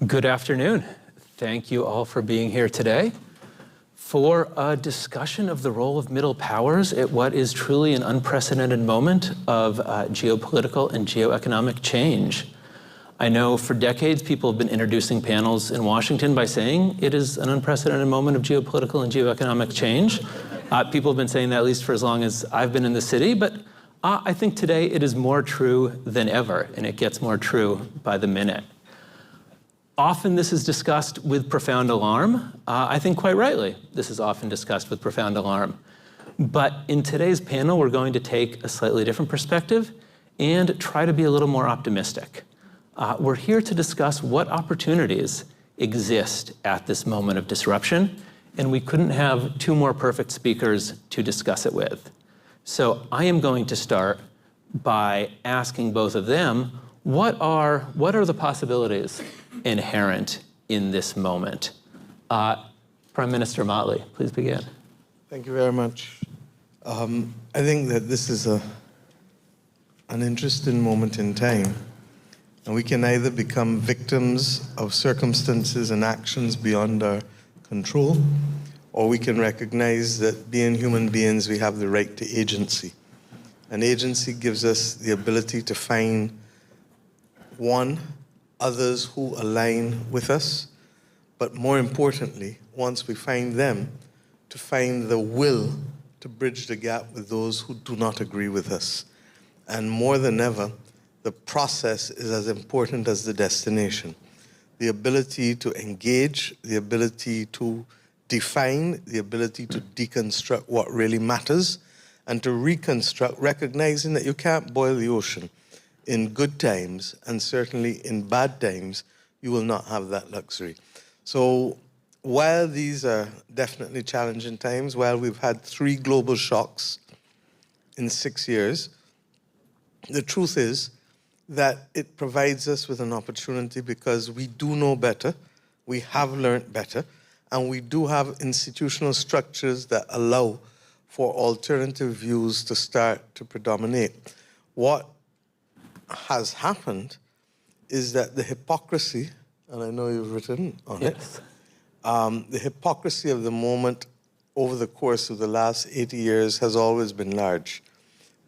Good afternoon. Thank you all for being here today for a discussion of the role of middle powers at what is truly an unprecedented moment of geopolitical and geoeconomic change. I know for decades people have been introducing panels in Washington by saying it is an unprecedented moment of geopolitical and geoeconomic change. People have been saying that at least for as long as I've been in the city, but I think today it is more true than ever, and it gets more true by the minute. Often this is discussed with profound alarm. I think quite rightly, this is often discussed with profound alarm. But in today's panel, we're going to take a slightly different perspective and try to be a little more optimistic. We're here to discuss what opportunities exist at this moment of disruption, and we couldn't have two more perfect speakers to discuss it with. So I am going to start by asking both of them, what are the possibilities inherent in this moment? Prime Minister Mottley, please begin. Thank you very much. I think that this is an interesting moment in time, and we can either become victims of circumstances and actions beyond our control, or we can recognize that being human beings, we have the right to agency. And agency gives us the ability to find others who align with us, but more importantly, once we find them, to find the will to bridge the gap with those who do not agree with us. And more than ever, the process is as important as the destination. The ability to engage, the ability to define, the ability to deconstruct what really matters, and to reconstruct, recognizing that you can't boil the ocean. In good times, and certainly in bad times, you will not have that luxury. So while these are definitely challenging times, while we've had 3 global shocks in 6 years, the truth is that it provides us with an opportunity because we do know better, we have learned better, and we do have institutional structures that allow for alternative views to start to predominate. What has happened is that the hypocrisy, and I know you've written on it, the hypocrisy of the moment over the course of the last 80 years has always been large,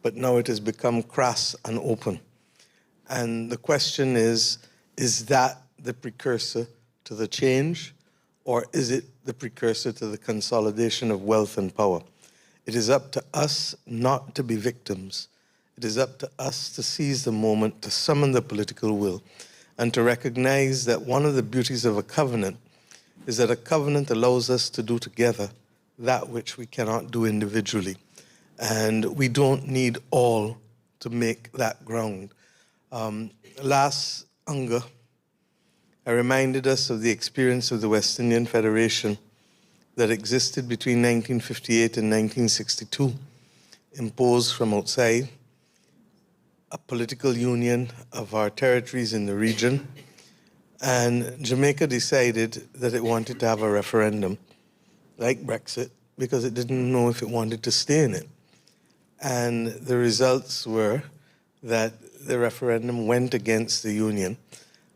but now it has become crass and open. And the question is that the precursor to the change, or is it the precursor to the consolidation of wealth and power? It is up to us not to be victims. It is up to us to seize the moment, to summon the political will, and to recognize that one of the beauties of a covenant is that a covenant allows us to do together that which we cannot do individually. And we don't need all to make that ground. Last Unger, I reminded us of the experience of the West Indian Federation that existed between 1958 and 1962, imposed from outside, a political union of our territories in the region, and Jamaica decided that it wanted to have a referendum, like Brexit, because it didn't know if it wanted to stay in it. And the results were that the referendum went against the union,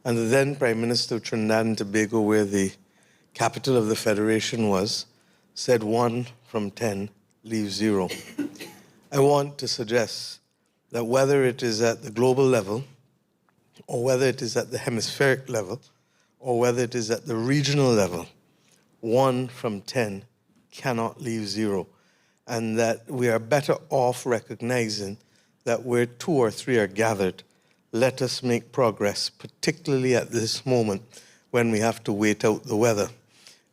and the then Prime Minister of Trinidad and Tobago, where the capital of the Federation was, said 1 from 10 leaves 0. I want to suggest that whether it is at the global level, or whether it is at the hemispheric level, or whether it is at the regional level, 1 from 10 cannot leave 0. And that we are better off recognizing that where 2 or 3 are gathered, let us make progress, particularly at this moment when we have to wait out the weather.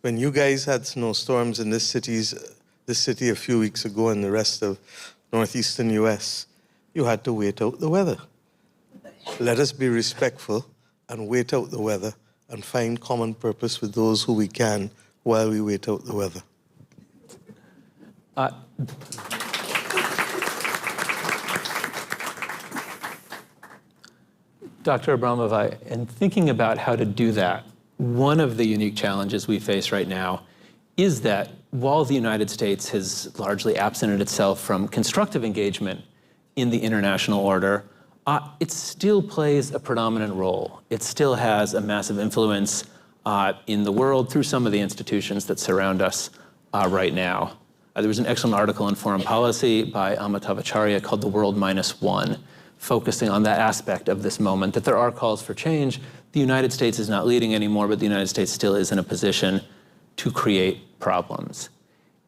When you guys had snowstorms in this city a few weeks ago and the rest of northeastern US, you had to wait out the weather. Let us be respectful and wait out the weather and find common purpose with those who we can while we wait out the weather. Dr. Abramovay, in thinking about how to do that, one of the unique challenges we face right now is that while the United States has largely absented itself from constructive engagement in the international order, it still plays a predominant role. It still has a massive influence in the world through some of the institutions that surround us right now. There was an excellent article in Foreign Policy by Amitav Acharya called The World Minus One, focusing on that aspect of this moment, that there are calls for change. The United States is not leading anymore, but the United States still is in a position to create problems.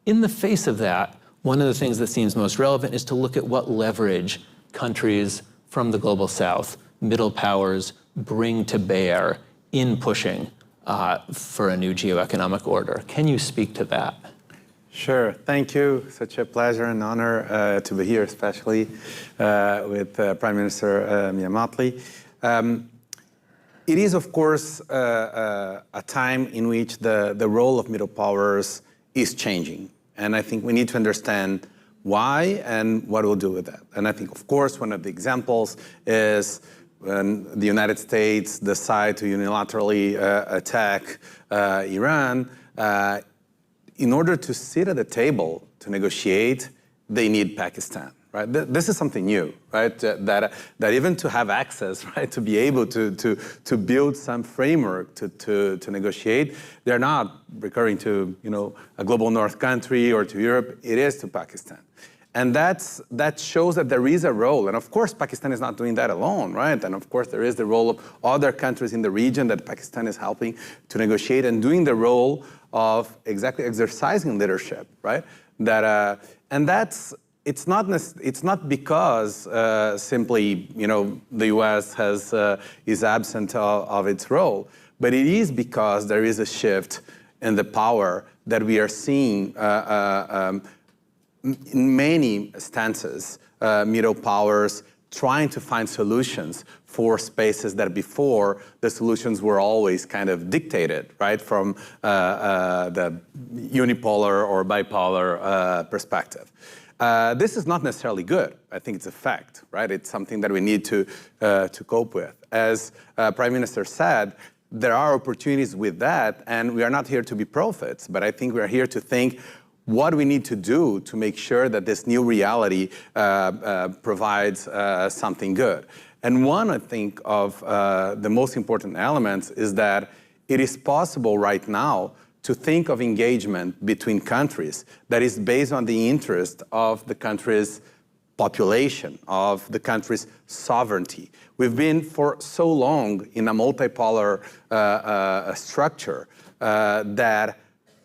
In the face of that, one of the things that seems most relevant is to look at what leverage countries from the global south, middle powers, bring to bear in pushing for a new geoeconomic order. Can you speak to that? Sure, thank you. Such a pleasure and honor to be here, especially with Prime Minister Mottley. It is, of course, a time in which the role of middle powers is changing. And I think we need to understand why and what we'll do with that. And I think, of course, one of the examples is when the United States decide to unilaterally attack Iran. In order to sit at the table to negotiate, they need Pakistan, right? This is something new, right? That even to have access, right, to be able to build some framework to negotiate, they're not recurring to, a global north country or to Europe. It is to Pakistan. And that shows that there is a role. And of course, Pakistan is not doing that alone, right? And of course, there is the role of other countries in the region that Pakistan is helping to negotiate and doing the role of exactly exercising leadership, right? It's not because simply, the U.S. is absent of its role, but it is because there is a shift in the power that we are seeing in many stances, middle powers trying to find solutions for spaces that before the solutions were always kind of dictated, right, from the unipolar or bipolar perspective. This is not necessarily good. I think it's a fact, right? It's something that we need to cope with. As Prime Minister said, there are opportunities with that, and we are not here to be prophets, but I think we are here to think what we need to do to make sure that this new reality provides something good. And one, I think, of the most important elements is that it is possible right now to think of engagement between countries that is based on the interest of the country's population, of the country's sovereignty. We've been for so long in a multipolar structure that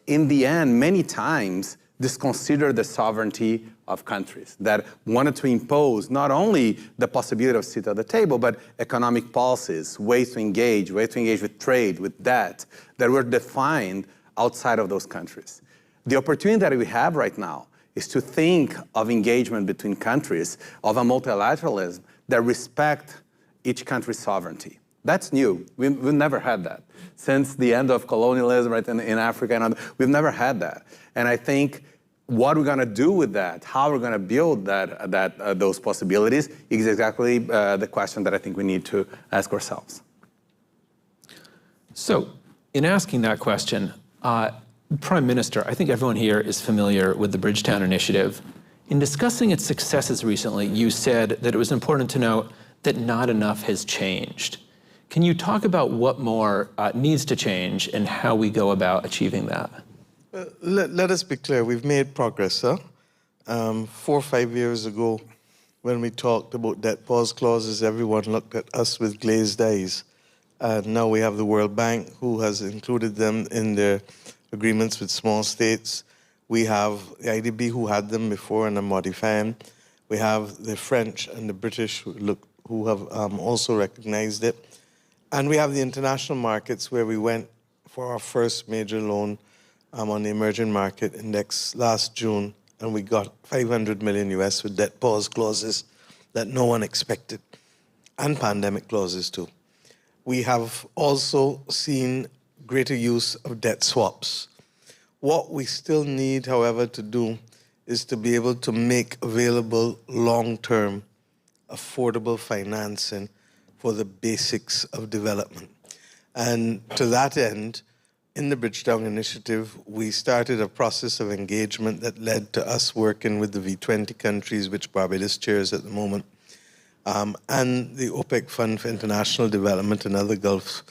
in the end, many times, disconsider the sovereignty of countries that wanted to impose not only the possibility of sit at the table, but economic policies, ways to engage with trade, with debt, that were defined outside of those countries. The opportunity that we have right now is to think of engagement between countries, of a multilateralism that respect each country's sovereignty. That's new. We've never had that. Since the end of colonialism, right, in Africa, and we've never had that. And I think what we're going to do with that, how we're going to build those possibilities, is exactly the question that I think we need to ask ourselves. So, in asking that question, Prime Minister, I think everyone here is familiar with the Bridgetown Initiative. In discussing its successes recently, you said that it was important to note that not enough has changed. Can you talk about what more needs to change and how we go about achieving that? Let us be clear, we've made progress, sir. 4 or 5 years ago, when we talked about debt pause clauses, everyone looked at us with glazed eyes. And now we have the World Bank, who has included them in their agreements with small states. We have the IDB, who had them before and are modifying. We have the French and the British who have also recognized it. And we have the international markets, where we went for our first major loan on the emerging market index last June, and we got $500 million US with debt pause clauses that no one expected, and pandemic clauses too. We have also seen greater use of debt swaps. What we still need, however, to do is to be able to make available long-term, affordable financing for the basics of development. And to that end, in the Bridgetown Initiative, we started a process of engagement that led to us working with the V20 countries, which Barbados chairs at the moment, and the OPEC Fund for International Development and other Gulf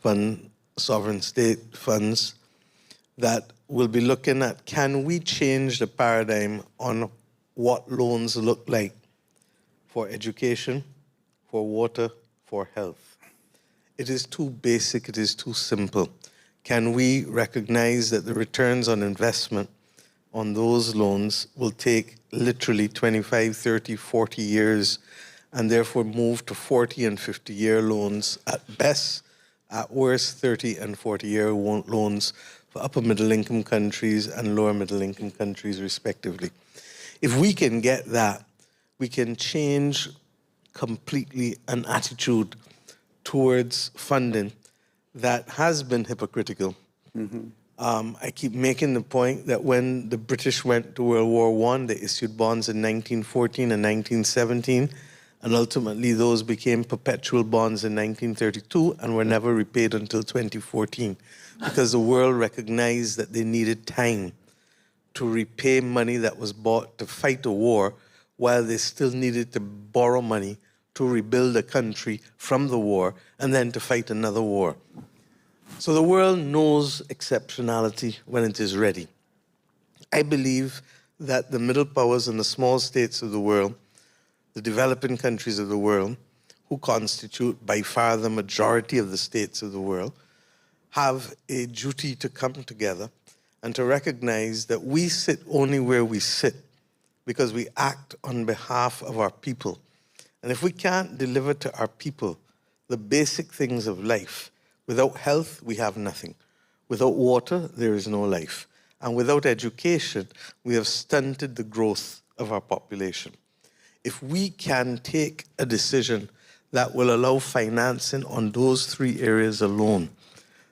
Fund sovereign state funds that will be looking at, can we change the paradigm on what loans look like for education, for water, for health? It is too basic, it is too simple. Can we recognize that the returns on investment on those loans will take literally 25, 30, 40 years, and therefore move to 40 and 50-year loans at best, at worst 30 and 40-year loans for upper middle income countries and lower middle income countries respectively. If we can get that, we can change completely an attitude towards funding that has been hypocritical. I keep making the point that when the British went to World War I, they issued bonds in 1914 and 1917, and ultimately those became perpetual bonds in 1932 and were never repaid until 2014, because the world recognized that they needed time to repay money that was bought to fight a war, while they still needed to borrow money to rebuild a country from the war and then to fight another war. So the world knows exceptionality when it is ready. I believe that the middle powers and the small states of the world, the developing countries of the world, who constitute by far the majority of the states of the world, have a duty to come together and to recognize that we sit only where we sit because we act on behalf of our people. And if we can't deliver to our people the basic things of life, without health, we have nothing. Without water, there is no life. And without education, we have stunted the growth of our population. If we can take a decision that will allow financing on those three areas alone,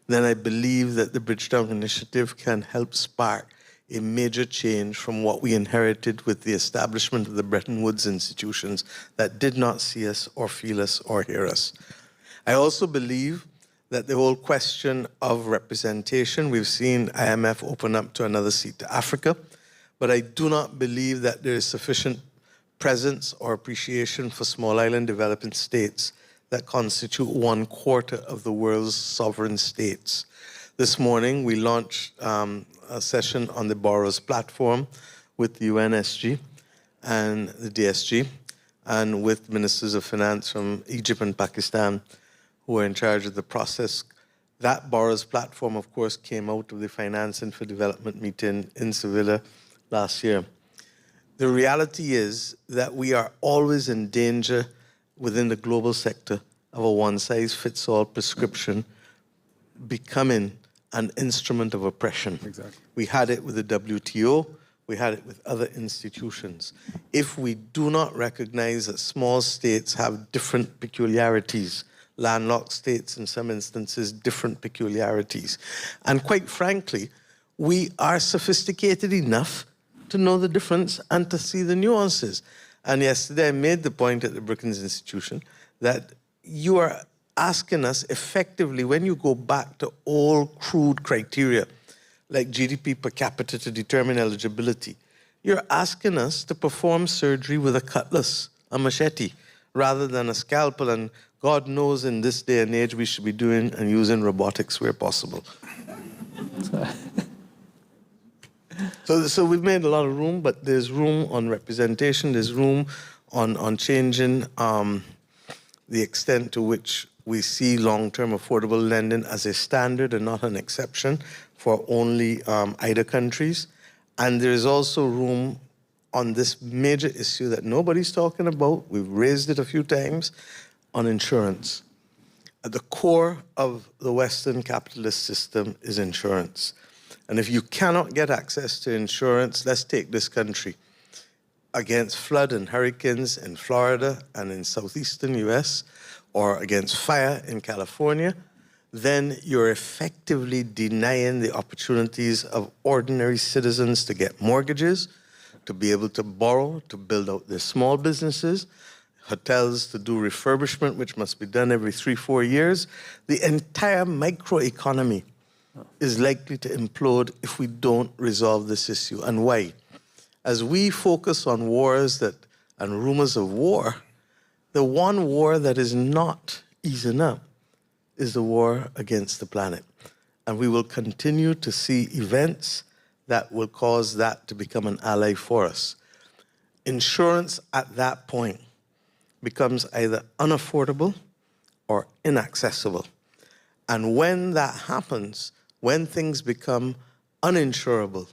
then I believe that the Bridgetown Initiative can help spark a major change from what we inherited with the establishment of the Bretton Woods institutions that did not see us or feel us or hear us. I also believe that the whole question of representation, we've seen IMF open up to another seat to Africa, but I do not believe that there is sufficient presence or appreciation for small island developing states that constitute 1/4 of the world's sovereign states. This morning, we launched a session on the Borrowers Platform with the UNSG and the DSG, and with ministers of finance from Egypt and Pakistan who are in charge of the process. That Borrowers Platform, of course, came out of the Financing for Development meeting in Seville last year. The reality is that we are always in danger within the global sector of a one-size-fits-all prescription becoming an instrument of oppression. Exactly. We had it with the WTO, we had it with other institutions. If we do not recognize that small states have different peculiarities, landlocked states in some instances, different peculiarities, and quite frankly, we are sophisticated enough to know the difference and to see the nuances. And yesterday I made the point at the Brookings Institution that you are asking us effectively, when you go back to old crude criteria, like GDP per capita to determine eligibility, you're asking us to perform surgery with a cutlass, a machete, rather than a scalpel. And God knows in this day and age we should be doing and using robotics where possible. So we've made a lot of room, but there's room on representation, there's room on changing the extent to which we see long-term affordable lending as a standard and not an exception for only IDA countries. And there's also room on this major issue that nobody's talking about, we've raised it a few times, on insurance. At the core of the Western capitalist system is insurance. And if you cannot get access to insurance, let's take this country, against flood and hurricanes in Florida and in southeastern US, or against fire in California, then you're effectively denying the opportunities of ordinary citizens to get mortgages, to be able to borrow, to build out their small businesses, hotels to do refurbishment, which must be done every 3-4 years. The entire microeconomy is likely to implode if we don't resolve this issue. And why? As we focus on wars and rumors of war, the one war that is not easing up is the war against the planet. And we will continue to see events that will cause that to become an ally for us. Insurance at that point becomes either unaffordable or inaccessible. And when that happens, when things become uninsurable,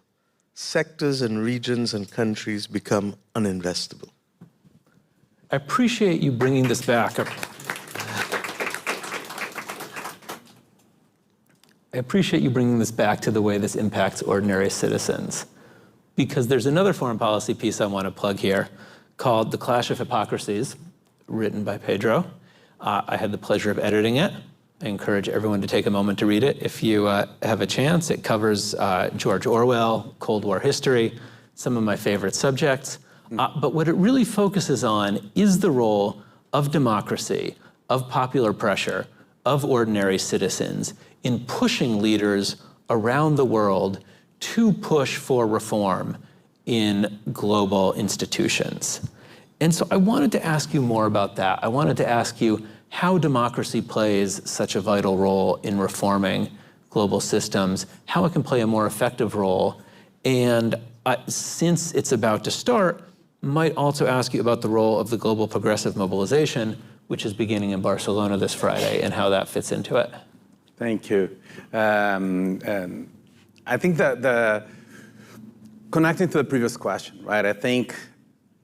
sectors and regions and countries become uninvestable. I appreciate you bringing this back. I appreciate you bringing this back to the way this impacts ordinary citizens, because there's another foreign policy piece I want to plug here called The Clash of Hypocrisies, written by Pedro. I had the pleasure of editing it. I encourage everyone to take a moment to read it if you have a chance. It covers George Orwell, Cold War history, some of my favorite subjects. But what it really focuses on is the role of democracy, of popular pressure, of ordinary citizens in pushing leaders around the world to push for reform in global institutions. And so I wanted to ask you more about that. I wanted to ask you how democracy plays such a vital role in reforming global systems, how it can play a more effective role, and since it's about to start, might also ask you about the role of the Global Progressive Mobilization, which is beginning in Barcelona this Friday, and how that fits into it. Thank you. I think that connecting to the previous question, right? I think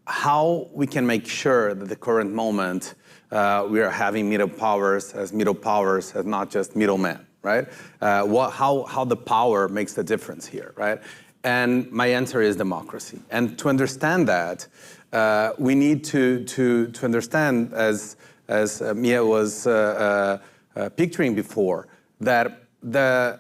how we can make sure that the current moment we are having middle powers as not just middlemen, right? How the power makes the difference here, right? And my answer is democracy. And to understand that, we need to understand, as Mia was picturing before, that the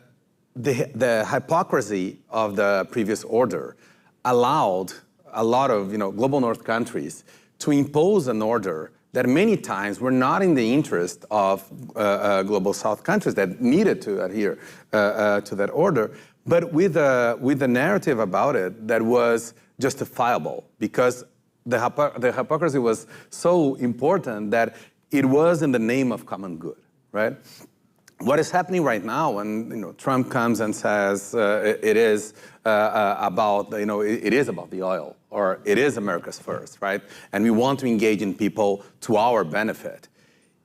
hypocrisy of the previous order allowed a lot of global north countries to impose an order that many times were not in the interest of global south countries that needed to adhere to that order, but with a narrative about it that was justifiable, because the hypocrisy was so important that it was in the name of common good, right? What is happening right now when Trump comes and says it is about the oil, or it is America's first, right? And we want to engage in people to our benefit.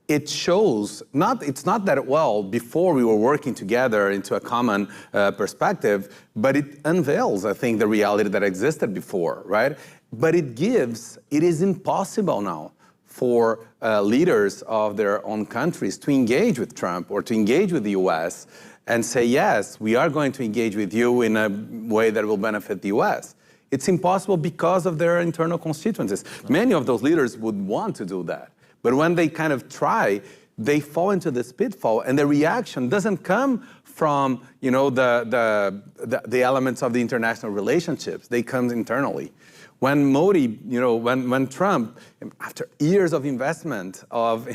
It shows it's not that well before we were working together into a common perspective, but it unveils, I think, the reality that existed before, right? But it is impossible now for leaders of their own countries to engage with Trump or to engage with the US and say, yes, we are going to engage with you in a way that will benefit the US. It's impossible because of their internal constituencies. Many of those leaders would want to do that. But when they kind of try, they fall into this pitfall, and the reaction doesn't come from the elements of the international relationships. They come internally. When Modi, when Trump, after years of investment of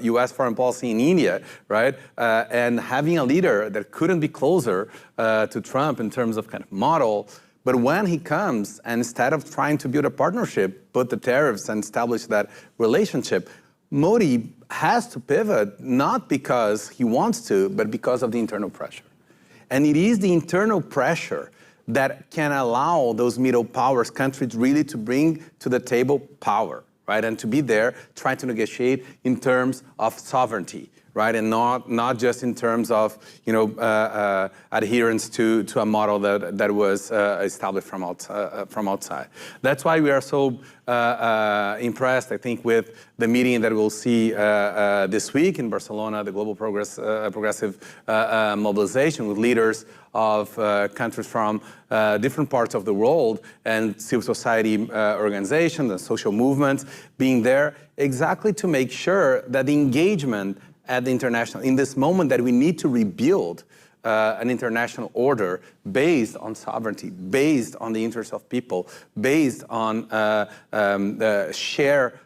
U.S. foreign policy in India, right, and having a leader that couldn't be closer to Trump in terms of kind of model, but when he comes and instead of trying to build a partnership, put the tariffs and establish that relationship, Modi has to pivot, not because he wants to, but because of the internal pressure. And it is the internal pressure that can allow those middle powers countries really to bring to the table power, right? And to be there trying to negotiate in terms of sovereignty, right? And not just in terms of adherence to a model that was established from outside. That's why we are so impressed, I think, with the meeting that we'll see this week in Barcelona, the Global Progressive Mobilization, with leaders of countries from different parts of the world and civil society organizations and social movements being there exactly to make sure that the engagement at the international, in this moment that we need to rebuild an international order based on sovereignty, based on the interests of people, based on shared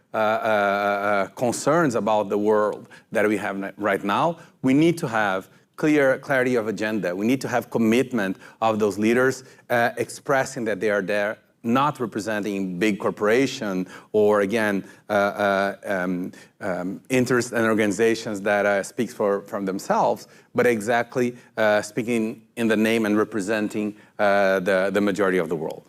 concerns about the world that we have right now, we need to have clarity of agenda. We need to have commitment of those leaders expressing that they are there not representing big corporation or, again, interests and organizations that speak from themselves, but exactly speaking in the name and representing the majority of the world.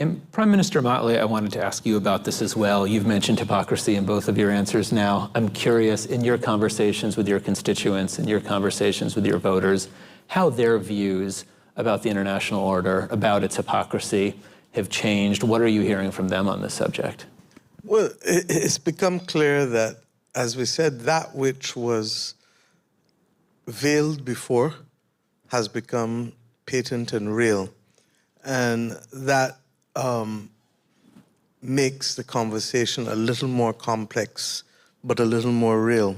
And Prime Minister Mottley, I wanted to ask you about this as well. You've mentioned hypocrisy in both of your answers now. I'm curious, in your conversations with your constituents, in your conversations with your voters, how their views about the international order, about its hypocrisy, have changed. What are you hearing from them on this subject? Well, it's become clear that, as we said, that which was veiled before has become patent and real. And that makes the conversation a little more complex, but a little more real.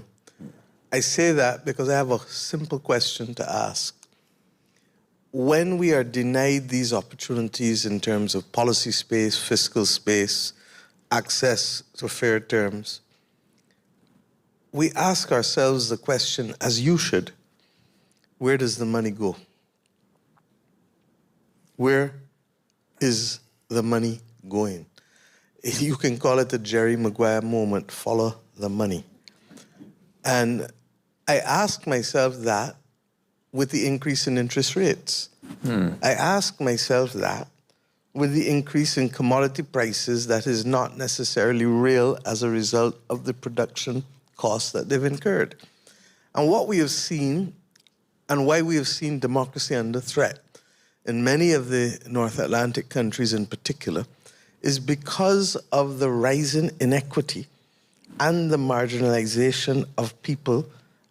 I say that because I have a simple question to ask. When we are denied these opportunities in terms of policy space, fiscal space, access to fair terms, we ask ourselves the question, as you should, where does the money go? Where is the money going? You can call it the Jerry Maguire moment, follow the money. And I ask myself that with the increase in interest rates. I ask myself that with the increase in commodity prices that is not necessarily real as a result of the production costs that they've incurred. And what we have seen, and why we have seen democracy under threat in many of the North Atlantic countries in particular, is because of the rising inequity and the marginalization of people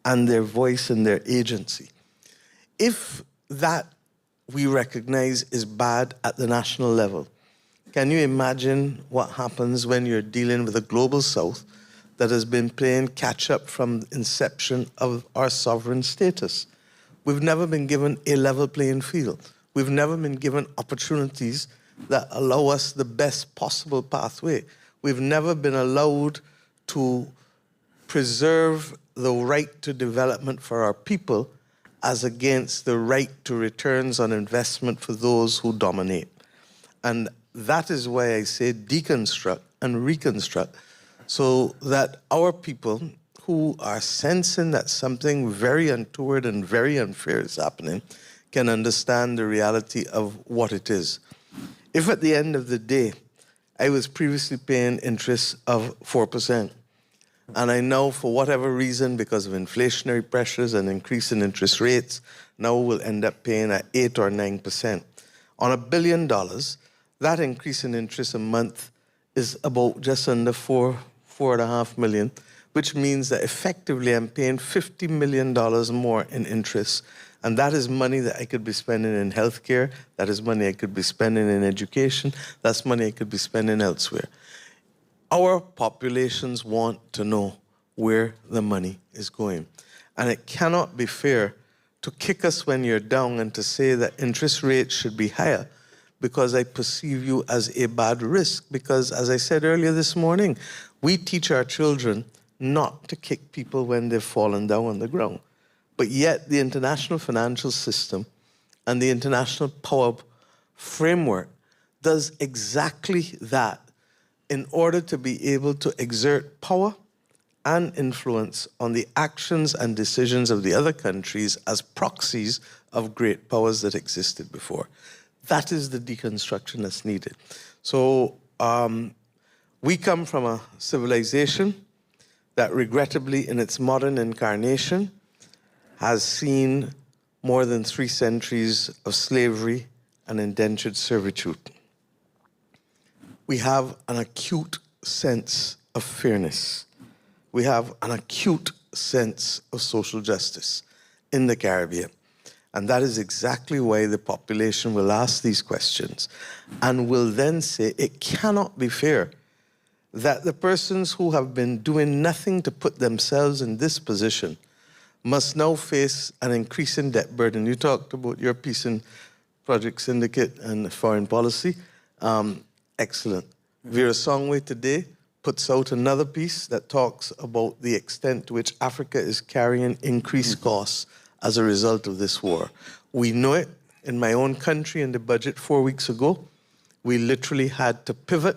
and their voice and their agency. If that we recognize is bad at the national level, can you imagine what happens when you're dealing with a global South that has been playing catch up from the inception of our sovereign status? We've never been given a level playing field. We've never been given opportunities that allow us the best possible pathway. We've never been allowed to preserve the right to development for our people as against the right to returns on investment for those who dominate. And that is why I say deconstruct and reconstruct, so that our people who are sensing that something very untoward and very unfair is happening can understand the reality of what it is. If at the end of the day, I was previously paying interest of 4%, and I know for whatever reason, because of inflationary pressures and increase in interest rates, now will end up paying at 8 or 9%. On $1 billion, that increase in interest a month is about just under 4.5 million, which means that effectively I'm paying $50 million more in interest. And that is money that I could be spending in healthcare, that is money I could be spending in education, that's money I could be spending elsewhere. Our populations want to know where the money is going. And it cannot be fair to kick us when you're down and to say that interest rates should be higher because I perceive you as a bad risk. Because as I said earlier this morning, we teach our children not to kick people when they've fallen down on the ground. But yet the international financial system and the international power framework does exactly that in order to be able to exert power and influence on the actions and decisions of the other countries as proxies of great powers that existed before. That is the deconstruction that's needed. So we come from a civilization that regrettably in its modern incarnation has seen more than 3 centuries of slavery and indentured servitude. We have an acute sense of fairness. We have an acute sense of social justice in the Caribbean. And that is exactly why the population will ask these questions and will then say it cannot be fair that the persons who have been doing nothing to put themselves in this position must now face an increasing debt burden. You talked about your piece in Project Syndicate and Foreign Policy. Excellent. Vera Songwe today puts out another piece that talks about the extent to which Africa is carrying increased costs as a result of this war. We know it. In my own country, in the budget 4 weeks ago, we literally had to pivot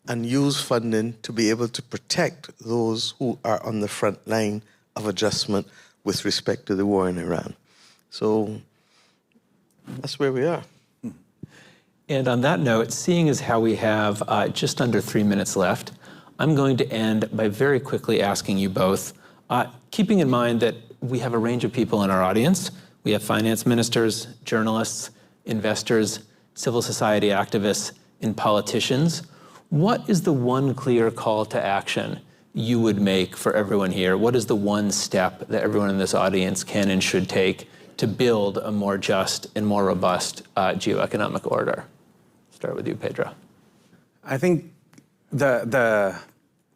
and use funding to be able to protect those who are on the front line of adjustment with respect to the war in Iran. So that's where we are. And on that note, seeing as how we have just under 3 minutes left, I'm going to end by very quickly asking you both, keeping in mind that we have a range of people in our audience. We have finance ministers, journalists, investors, civil society activists, and politicians. What is the one clear call to action you would make for everyone here? What is the one step that everyone in this audience can and should take to build a more just and more robust geoeconomic order? Start with you, Pedro. I think the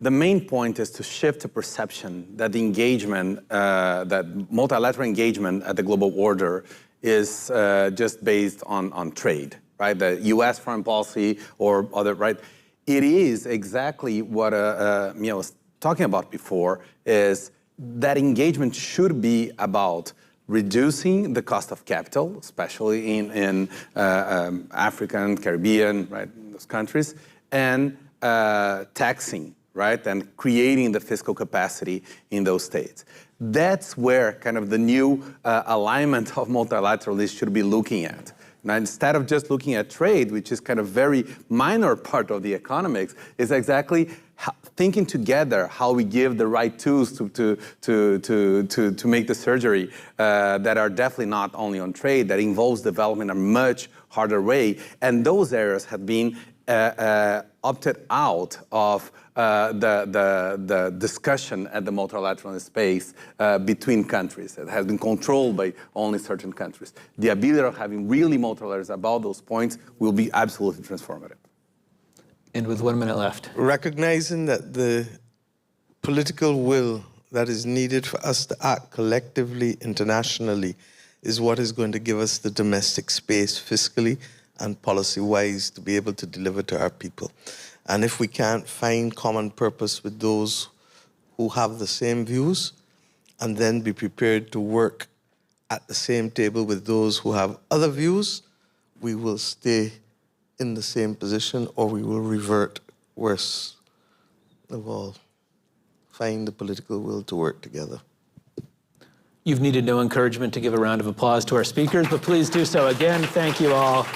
main point is to shift the perception that the engagement, that multilateral engagement at the global order is just based on trade, right? The U.S. foreign policy or other, right? It is exactly what was talking about before, is that engagement should be about reducing the cost of capital, especially in African, Caribbean, right, those countries, and taxing, right, and creating the fiscal capacity in those states. That's where kind of the new alignment of multilateralists should be looking at. Now, instead of just looking at trade, which is kind of very minor part of the economics, is exactly thinking together how we give the right tools to make the surgery that are definitely not only on trade, that involves development in a much harder way. And those areas have been opted out of the discussion at the multilateral space between countries. It has been controlled by only certain countries. The ability of having really multilaterals about those points will be absolutely transformative. And with 1 minute left. Recognizing that the political will that is needed for us to act collectively, internationally, is what is going to give us the domestic space fiscally and policy-wise to be able to deliver to our people. And if we can't find common purpose with those who have the same views, and then be prepared to work at the same table with those who have other views, we will stay in the same position, or we will revert, worse of all, find the political will to work together. You've needed no encouragement to give a round of applause to our speakers, but please do so again. Thank you all.